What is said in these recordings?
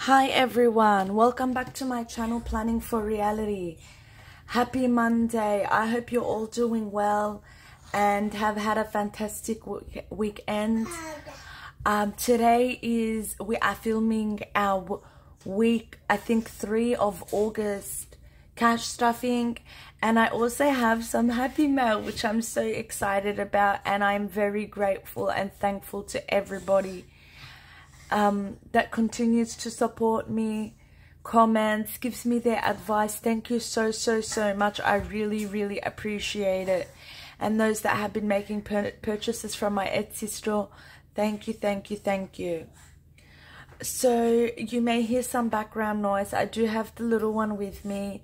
Hi everyone, welcome back to my channel Planning for Reality. Happy Monday. I hope you're all doing well and have had a fantastic weekend. Today we are filming our week, I think 3 of August cash stuffing, and I also have some happy mail which I'm so excited about, and I'm very grateful and thankful to everybody that continues to support me, comments, gives me their advice. Thank you so much. I really appreciate it. And those that have been making purchases from my Etsy store, thank you. So you may hear some background noise. I do have the little one with me,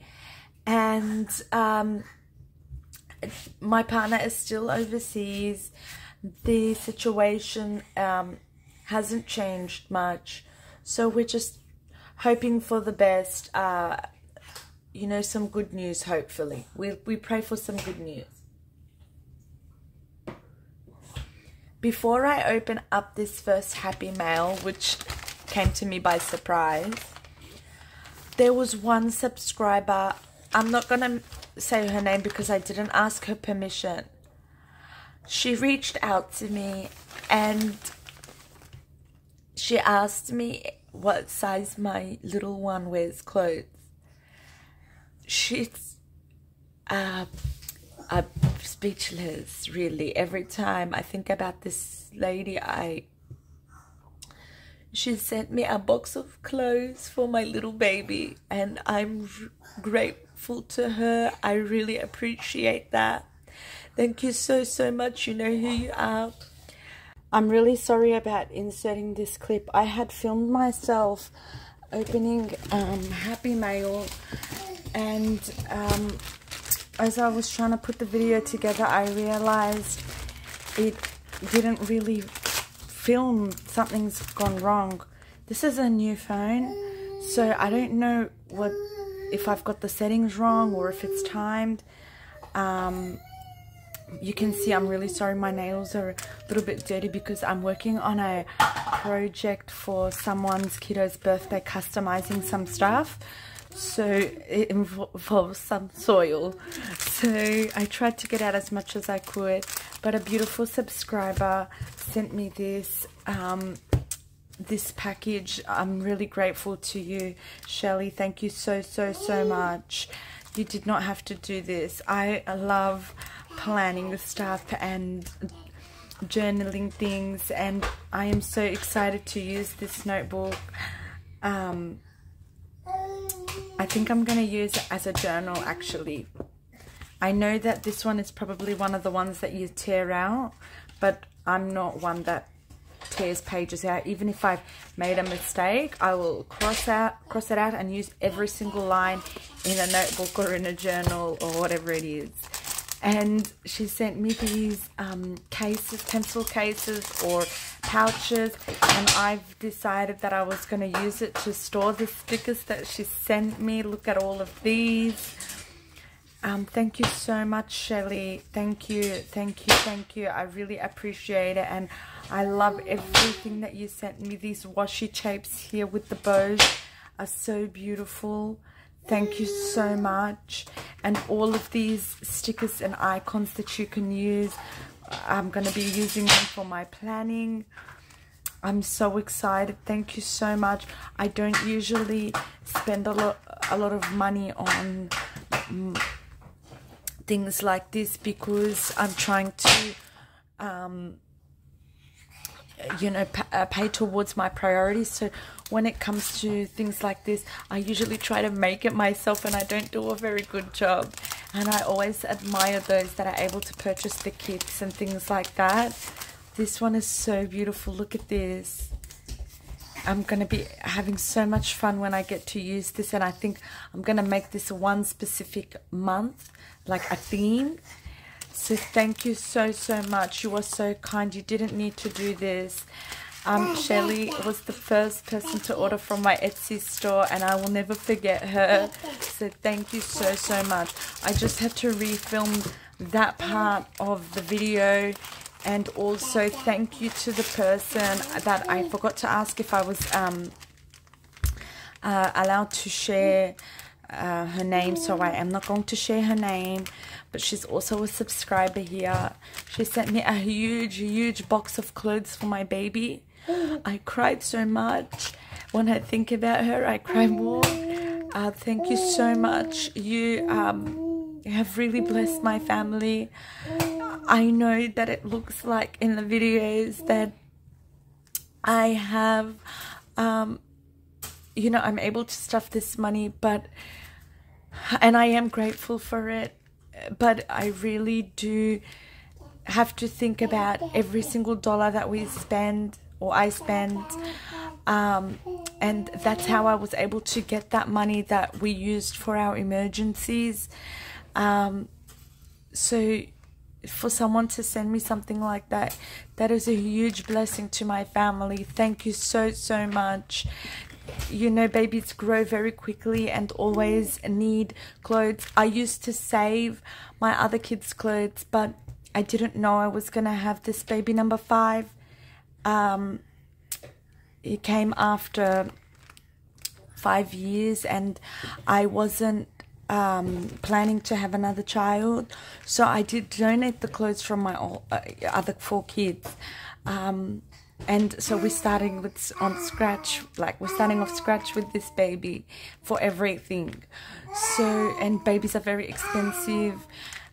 and my partner is still overseas. The situation hasn't changed much, so we're just hoping for the best. You know, some good news, hopefully. We pray for some good news. Before I open up this first happy mail, which came to me by surprise, there was one subscriber. I'm not gonna say her name because I didn't ask her permission. She reached out to me and she asked me what size my little one wears clothes. She's I'm speechless, really. Every time I think about this lady, she sent me a box of clothes for my little baby, and I'm grateful to her. I really appreciate that. Thank you so much. You know who you are. I'm really sorry about inserting this clip. I had filmed myself opening happy mail, and as I was trying to put the video together, I realized it didn't really film. Something's gone wrong. This is a new phone, so I don't know if I've got the settings wrong or if it's timed. You can see I'm really sorry. My nails are a little bit dirty because I'm working on a project for someone's kiddo's birthday, customizing some stuff. So it involves some soil. So I tried to get out as much as I could, but a beautiful subscriber sent me this this package. I'm really grateful to you, Shelley. Thank you so much. You did not have to do this. I love planning stuff and journaling things, and I am so excited to use this notebook. I think I'm going to use it as a journal, actually. I know that this one is probably one of the ones that you tear out, but I'm not one that tears pages out. Even if I've made a mistake, I will cross it out and use every single line in a notebook or in a journal or whatever it is. And she sent me these cases, pencil cases or pouches, and I've decided that I was going to use it to store the stickers that she sent me. Look at all of these. Thank you so much, Shelley. Thank you. I really appreciate it, and I love everything that you sent me. These washi tapes here with the bows are so beautiful. Thank you so much. And all of these stickers and icons that you can use, I'm going to be using them for my planning. I'm so excited. Thank you so much. I don't usually spend a lot of money on things like this because I'm trying to you know, pay towards my priorities. So when it comes to things like this, I usually try to make it myself, and I don't do a very good job. And I always admire those that are able to purchase the kits and things like that. This one is so beautiful. Look at this. I'm going to be having so much fun when I get to use this, and I think I'm going to make this one specific month, like a theme. So thank you so much. You are so kind. You didn't need to do this. Shelley was the first person to order from my Etsy store, and I will never forget her. So thank you so much. I just had to refilm that part of the video, and also thank you to the person that I forgot to ask if I was allowed to share her name, so I am not going to share her name, but she's also a subscriber here. She sent me a huge box of clothes for my baby. I cried so much. When I think about her, I cry more. Thank you so much. You have really blessed my family. I know that it looks like in the videos that I have, you know, I'm able to stuff this money, and I am grateful for it, but I really do have to think about every single dollar that we spend, or I spend, and that's how I was able to get that money that we used for our emergencies. So for someone to send me something like that, that is a huge blessing to my family. Thank you so much. You know, babies grow very quickly and always need clothes. I used to save my other kids' clothes, but I didn't know I was gonna have this baby number 5. It came after 5 years, and I wasn't planning to have another child, so I did donate the clothes from my other 4 kids, and so we're starting on scratch, like we're starting off scratch with this baby for everything. So, and babies are very expensive.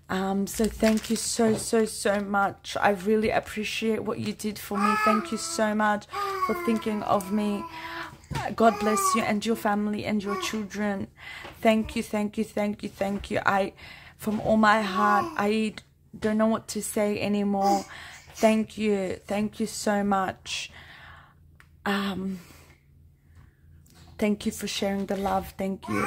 So thank you so much. I really appreciate what you did for me. Thank you so much for thinking of me. God bless you and your family and your children. Thank you. I, from all my heart, I don't know what to say anymore. Thank you so much. Thank you for sharing the love. Thank you.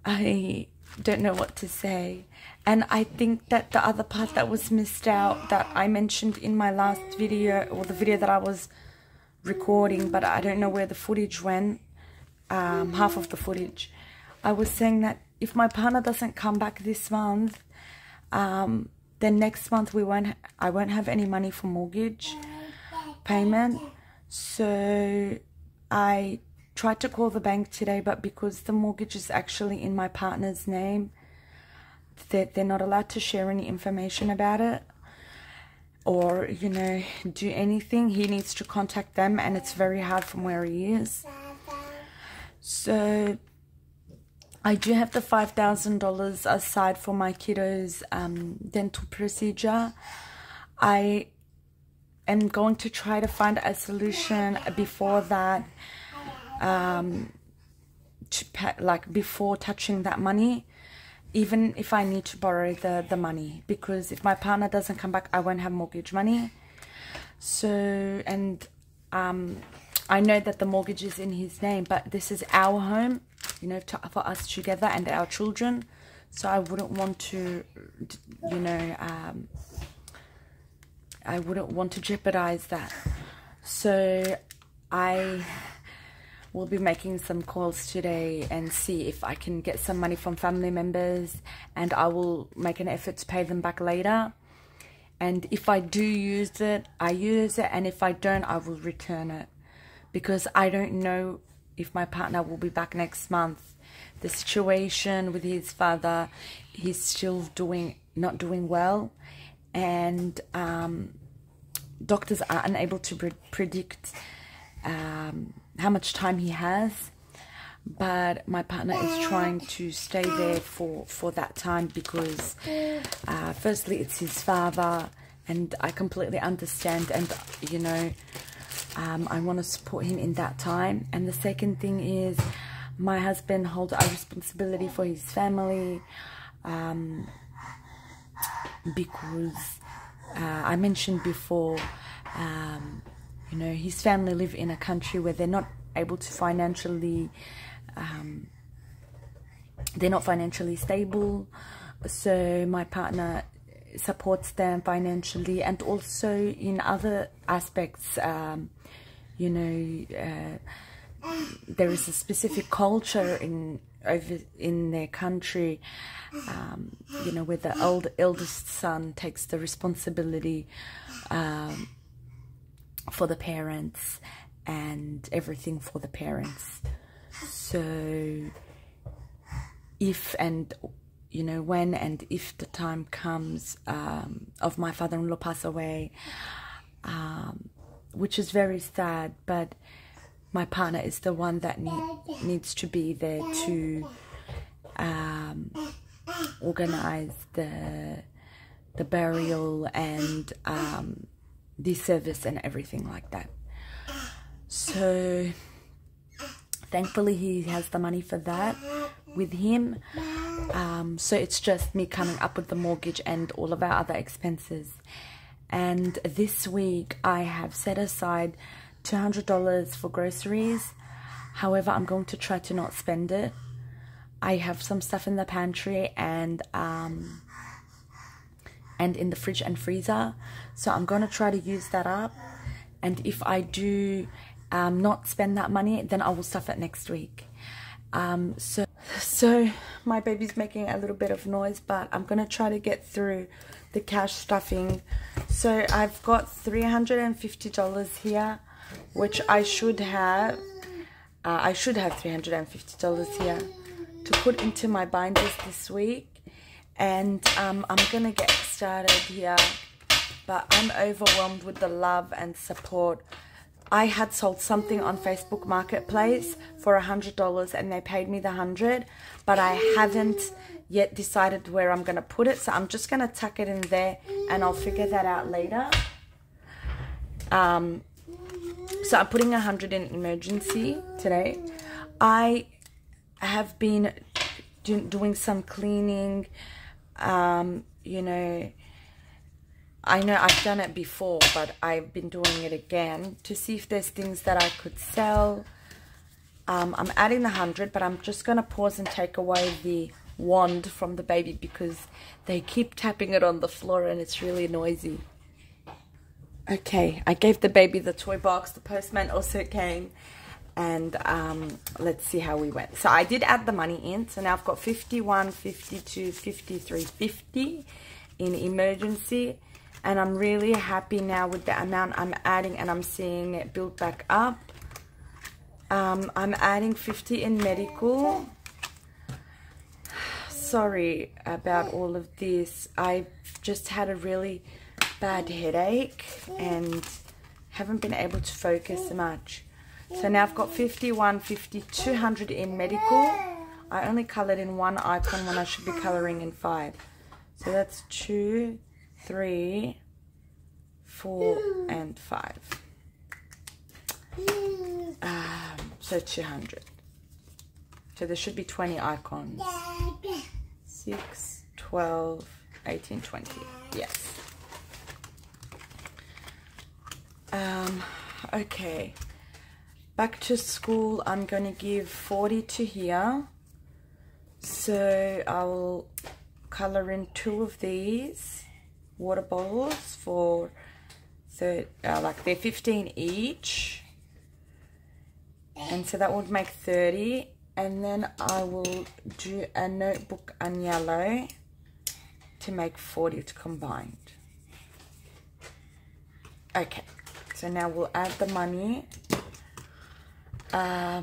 I don't know what to say. And I think that the other part that was missed out, that I mentioned in my last video, or the video that I was recording, but I don't know where the footage went, half of the footage, I was saying that if my partner doesn't come back this month, then next month I won't have any money for mortgage payment. So I tried to call the bank today, but because the mortgage is actually in my partner's name, they're not allowed to share any information about it, or, you know, do anything. He needs to contact them, and it's very hard from where he is. So I do have the $5,000 aside for my kiddo's dental procedure. I am going to try to find a solution before that, before touching that money, even if I need to borrow the money, because if my partner doesn't come back, I won't have mortgage money. So, and I know that the mortgage is in his name, but this is our home, you know, for us together and our children. So I wouldn't want to, you know, I wouldn't want to jeopardize that. So I will be making some calls today and see if I can get some money from family members, and I will make an effort to pay them back later. And if I do use it, I use it, and if I don't, I will return it, because I don't know if my partner will be back next month. The situation with his father, he's still not doing well, and doctors are unable to predict how much time he has. But my partner is trying to stay there for that time, because firstly, it's his father, and I completely understand, and you know, I want to support him in that time. And the second thing is, my husband holds a responsibility for his family, because I mentioned before, you know, his family live in a country where they're not able to financially, they're not financially stable. So my partner supports them financially, and also in other aspects. You know, there is a specific culture over in their country, you know, where the eldest son takes the responsibility for the parents, and everything for the parents. So if and you know, when and if the time comes of my father-in-law pass away, which is very sad, but my partner is the one that needs to be there to organize the burial and the service and everything like that. So thankfully he has the money for that with him. So it's just me coming up with the mortgage and all of our other expenses. And this week I have set aside $200 for groceries. However, I'm going to try to not spend it. I have some stuff in the pantry and in the fridge and freezer, so I'm going to try to use that up. And if I do not spend that money, then I will stuff it next week. So my baby's making a little bit of noise, but I'm going to try to get through the cash stuffing. So I've got $350 here, which I should have. I should have $350 here to put into my binders this week. And I'm going to get started here, but I'm overwhelmed with the love and support. I had sold something on Facebook Marketplace for $100 and they paid me the $100, but I haven't yet decided where I'm going to put it. So I'm just going to tuck it in there and I'll figure that out later. So I'm putting 100 in emergency today. I have been doing some cleaning. You know, I know I've done it before, but I've been doing it again to see if there's things that I could sell. I'm adding the 100, but I'm just going to pause and take away the wand from the baby because they keep tapping it on the floor and it's really noisy. Okay, I gave the baby the toy box. The postman also came. And let's see how we went. So I did add the money in. So now I've got 51, 52, 53, 50 in emergency. And I'm really happy now with the amount I'm adding and I'm seeing it build back up. I'm adding 50 in medical. Sorry about all of this. I just had a really bad headache and haven't been able to focus much. So now I've got 51, 50, 200 in medical. I only colored in one icon when I should be coloring in 5. So that's 2, 3, 4, and 5. So 200. So there should be 20 icons. 6, 12, 18, 20. Yes. Okay. Back to school, I'm going to give 40 to here. So I'll color in 2 of these water bottles for like they're 15 each. And so that would make 30. And then I will do a notebook and yellow to make 40 combined. Okay, so now we'll add the money. There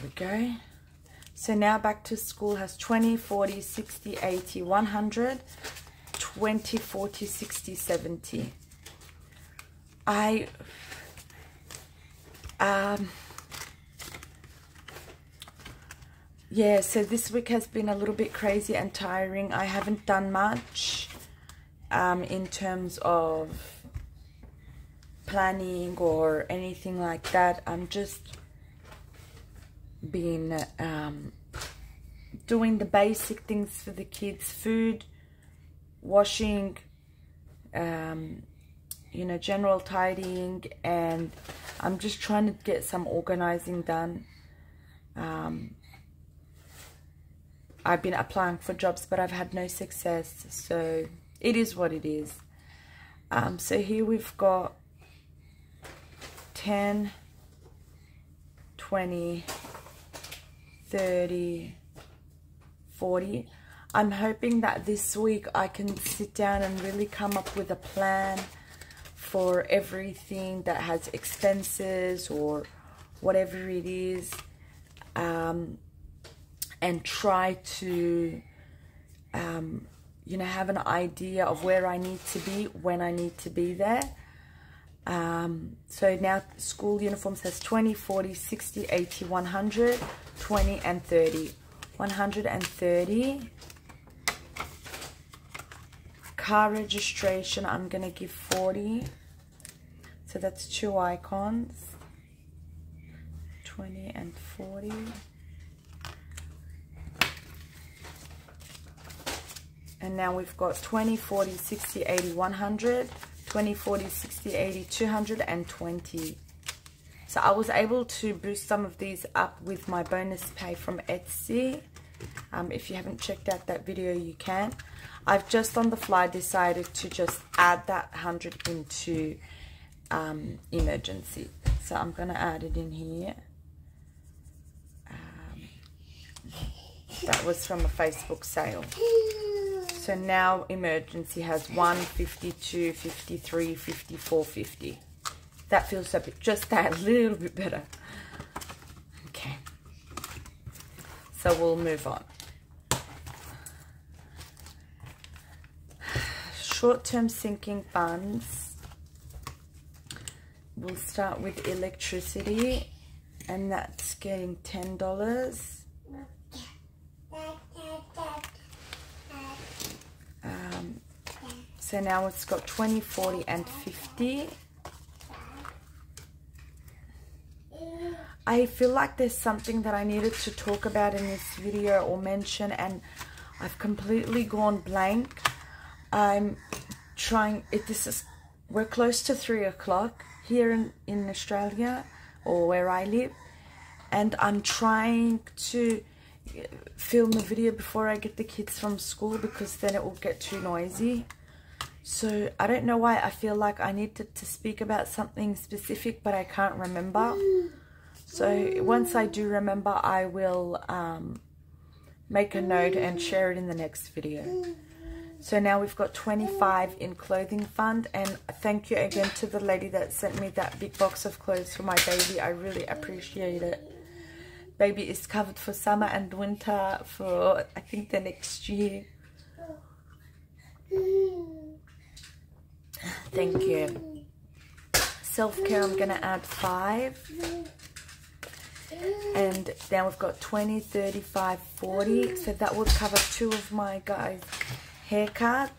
we go. So now back to school has 20, 40, 60, 80, 100, 20, 40, 60, 70. Yeah, so this week has been a little bit crazy and tiring. I haven't done much in terms of planning or anything like that. I'm just been doing the basic things for the kids, food, washing, you know, general tidying, and I'm just trying to get some organizing done. I've been applying for jobs, but I've had no success, so it is what it is. So here we've got 10, 20, 30, 40. I'm hoping that this week I can sit down and really come up with a plan for everything that has expenses or whatever it is, and try to you know, have an idea of where I need to be when I need to be there. So now school uniforms has 20, 40, 60, 80, 100, 20 and 30. 130. Car registration, I'm gonna give 40. So that's 2 icons. 20 and 40. And now we've got 20, 40, 60, 80, 100, 20, 40, 60, 80, 220. So I was able to boost some of these up with my bonus pay from Etsy. If you haven't checked out that video, you can. I've just on the fly decided to just add that 100 into emergency. So I'm going to add it in here. That was from a Facebook sale. So now emergency has 1, 52, 53, 54, 50. That feels a bit, just that little bit better. Okay. So we'll move on. Short-term sinking funds. We'll start with electricity, and that's getting $10. So now it's got 20, 40 and 50. I feel like there's something that I needed to talk about in this video or mention, and I've completely gone blank. I'm trying, we're close to 3 o'clock here in Australia, or where I live, and I'm trying to film a video before I get the kids from school, because then it will get too noisy. So I don't know why I feel like I needed to speak about something specific, but I can't remember. So once I do remember, I will make a note and share it in the next video. So now we've got 25 in clothing fund, and thank you again to the lady that sent me that big box of clothes for my baby. I really appreciate it. Baby is covered for summer and winter for, I think, the next year. Thank you. Self-care, I'm going to add 5. And now we've got 20, 35, 40. So that would cover 2 of my guys' haircuts.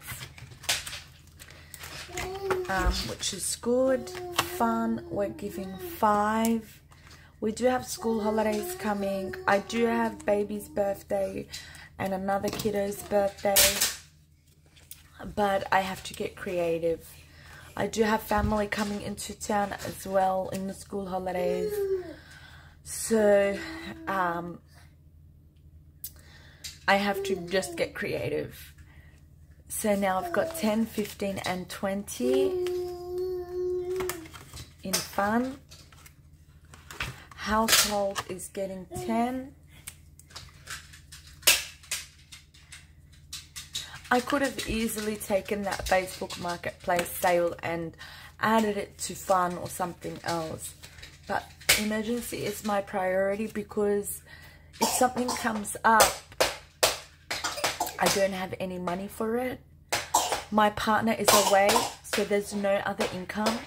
Which is good. Fun, we're giving 5. We do have school holidays coming. I do have baby's birthday and another kiddo's birthday. But I have to get creative. I do have family coming into town as well in the school holidays. So, I have to just get creative. So now I've got 10, 15 and 20 in fun. Household is getting 10. I could have easily taken that Facebook Marketplace sale and added it to fun or something else. But emergency is my priority, because if something comes up, I don't have any money for it. My partner is away, so there's no other income.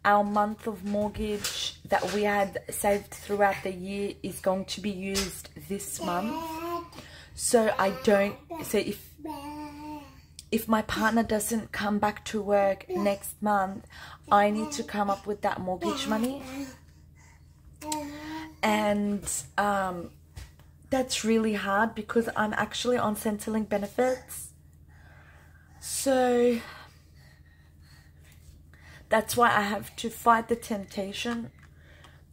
Our month of mortgage that we had saved throughout the year is going to be used this month. So if my partner doesn't come back to work next month, I need to come up with that mortgage money. And that's really hard, because I'm actually on Centrelink benefits. So that's why I have to fight the temptation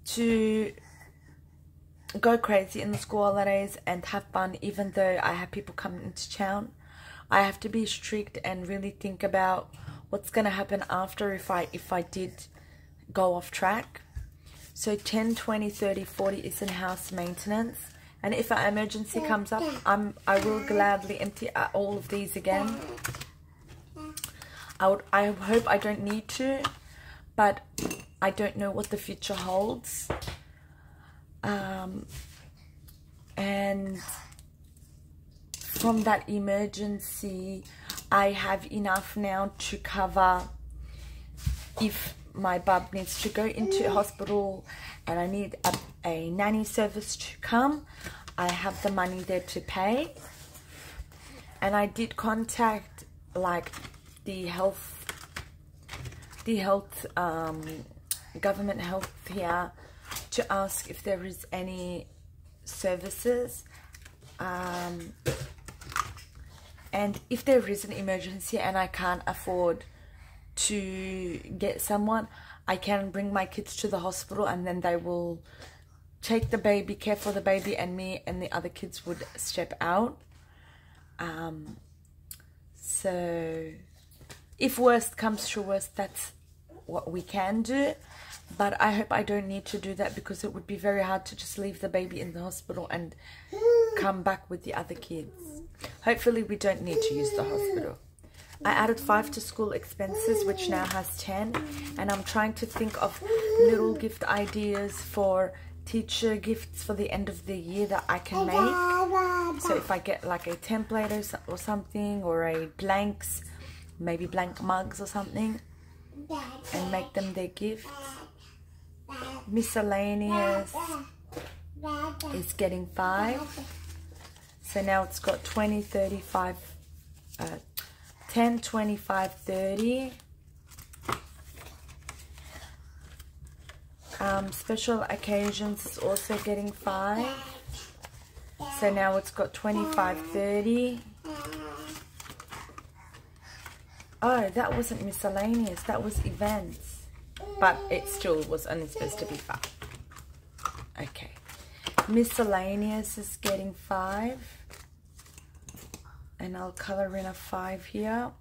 to go crazy in the school holidays and have fun, even though I have people coming into town. I have to be strict and really think about what's going to happen after if I did go off track. So 10, 20, 30, 40 is in house maintenance. And if an emergency comes up, I will gladly empty all of these again. I hope I don't need to, but I don't know what the future holds. And from that emergency, I have enough now to cover if my bub needs to go into hospital and I need a nanny service to come. I have the money there to pay. And I did contact like the government health here to ask if there is any services, and if there is an emergency and I can't afford to get someone, I can bring my kids to the hospital and then they will take the baby, care for the baby, and me and the other kids would step out. So if worst comes to worst, that's what we can do. But I hope I don't need to do that, because it would be very hard to just leave the baby in the hospital and come back with the other kids. Hopefully we don't need to use the hospital. I added 5 to school expenses, which now has 10. And I'm trying to think of little gift ideas for teacher gifts for the end of the year that I can make. So if I get like a template or something, or a blanks, maybe blank mugs or something, and make them their gifts. Miscellaneous is getting 5. So now it's got 20, 35, 10, 25, 30. Special occasions is also getting 5. So now it's got 25, 30. Oh, that wasn't miscellaneous, that was events. But it still was only supposed to be 5. Okay. Miscellaneous is getting 5. And I'll color in a 5 here.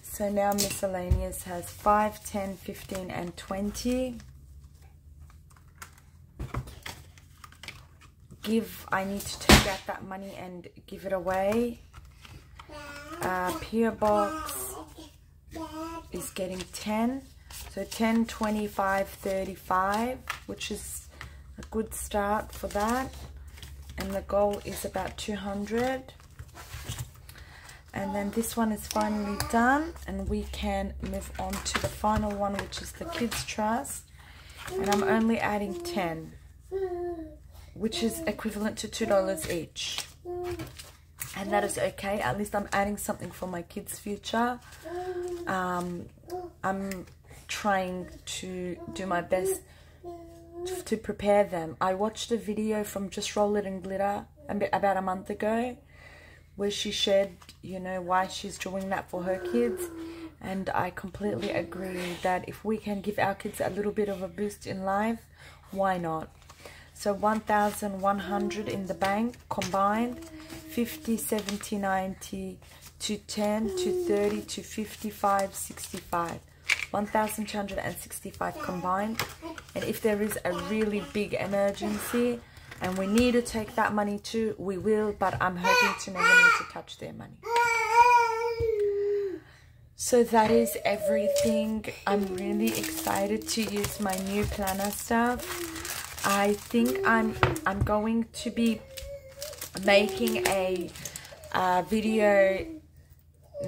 So now miscellaneous has 5, 10, 15, and 20. I need to take out that money and give it away. Peer box is getting 10. So 10, 25, 35, which is a good start for that. And the goal is about 200. And then this one is finally done, and we can move on to the final one, which is the Kids Trust. And I'm only adding 10, which is equivalent to $2 each. And that is okay. At least I'm adding something for my kids' future. I'm trying to do my best to prepare them. I watched a video from Just Roll It and Glitter about a month ago, where she shared, you know, why she's doing that for her kids. And I completely agree that if we can give our kids a little bit of a boost in life, why not? So 1,100 in the bank combined, 50, 70, 90, to 10, to 30, to 55, 65. 1,265 combined. And if there is a really big emergency and we need to take that money too, we will, but I'm hoping to never need to touch their money. So that is everything. I'm really excited to use my new planner stuff. I think I'm going to be making a video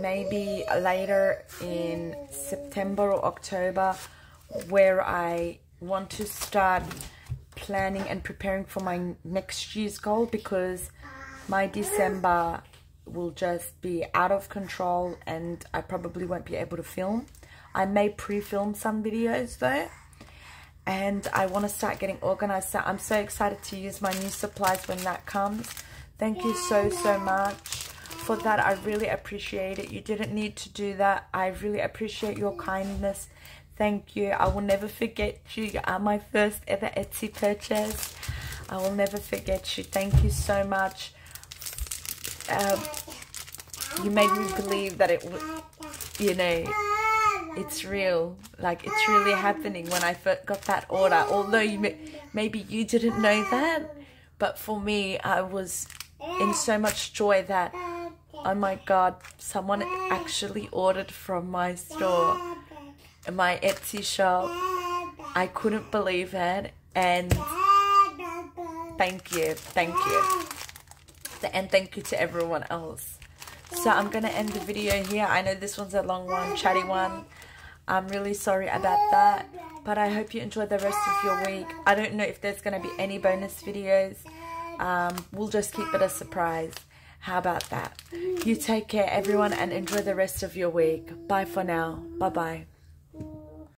maybe later in September or October, where I want to start planning and preparing for my next year's goal, because my December will just be out of control and I probably won't be able to film. I may pre-film some videos though, and I want to start getting organized. So I'm so excited to use my new supplies when that comes. Thank you so much for that. I really appreciate it. You didn't need to do that. I really appreciate your kindness. Thank you. I will never forget you. You are my first ever Etsy purchase. I will never forget you. Thank you so much. You made me believe that it would, you know, it's real. Like, it's really happening when I first got that order. Although maybe you didn't know that, but for me, I was in so much joy that Oh my god, someone actually ordered from my store, my Etsy shop. I couldn't believe it, and thank you. And thank you to everyone else. So I'm going to end the video here. I know this one's a long one, chatty one. I'm really sorry about that, but I hope you enjoy the rest of your week. I don't know if there's going to be any bonus videos. We'll just keep it a surprise. How about that? You take care, everyone, and enjoy the rest of your week. Bye for now. Bye-bye.